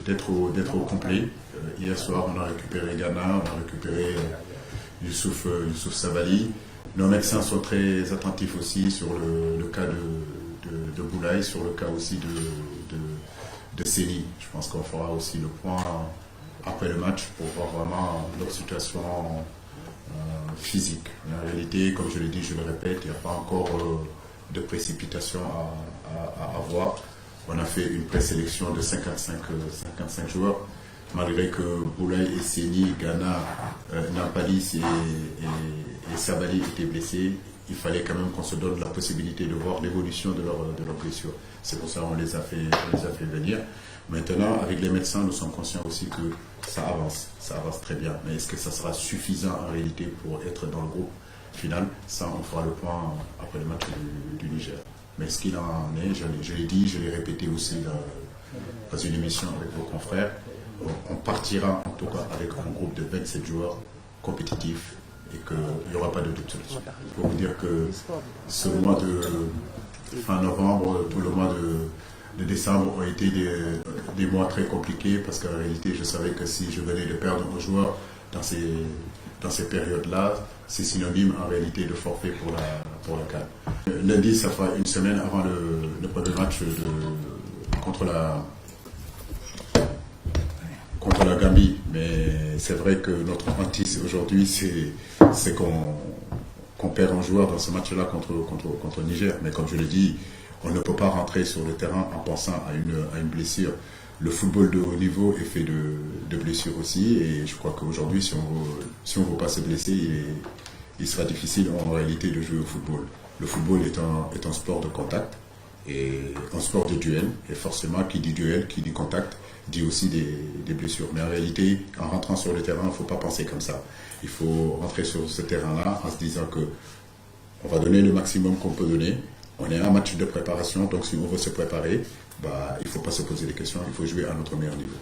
d'être au complet. Hier soir, on a récupéré Ghana, on a récupéré Youssouf Sabaly. Nos médecins sont très attentifs aussi sur le cas de Boulaye, sur le cas aussi de Séni. Je pense qu'on fera aussi le point après le match pour voir vraiment leur situation physique. Mais en réalité, comme je l'ai dit, je le répète, il n'y a pas encore de précipitation à avoir. On a fait une présélection de 55 joueurs, malgré que Boulaye et Séni, Ghana, Nampalis et Sabaly étaient blessés. Il fallait quand même qu'on se donne la possibilité de voir l'évolution de leur blessure. C'est pour ça qu'on les a fait venir. Maintenant, avec les médecins, nous sommes conscients aussi que ça avance très bien. Mais est-ce que ça sera suffisant en réalité pour être dans le groupe final? Ça, on fera le point après le match du Niger. Mais ce qu'il en est, je l'ai dit, je l'ai répété aussi dans une émission avec vos confrères, on partira en tout cas avec un groupe de 27 joueurs compétitifs et qu'il n'y aura pas de doute là-dessus. Pour vous dire que ce mois de fin novembre, tout le mois de décembre ont été des mois très compliqués parce qu'en réalité, je savais que si je venais de perdre un joueur dans ces périodes-là, c'est synonyme en réalité de forfait pour la CAN. Lundi, ça fera une semaine avant le premier match contre la Gambie. Mais c'est vrai que notre hantise aujourd'hui, c'est qu'on perd un joueur dans ce match-là contre le Niger. Mais comme je l'ai dit, on ne peut pas rentrer sur le terrain en pensant à une blessure. Le football de haut niveau est fait de blessures aussi. Et je crois qu'aujourd'hui, si on ne veut pas se blesser, il sera difficile en réalité de jouer au football. Le football est un sport de contact et un sport de duel. Et forcément, qui dit duel, qui dit contact, dit aussi des blessures. Mais en réalité, en rentrant sur le terrain, il ne faut pas penser comme ça. Il faut rentrer sur ce terrain-là en se disant que on va donner le maximum qu'on peut donner. On est en match de préparation, donc si on veut se préparer, il ne faut pas se poser des questions, il faut jouer à notre meilleur niveau.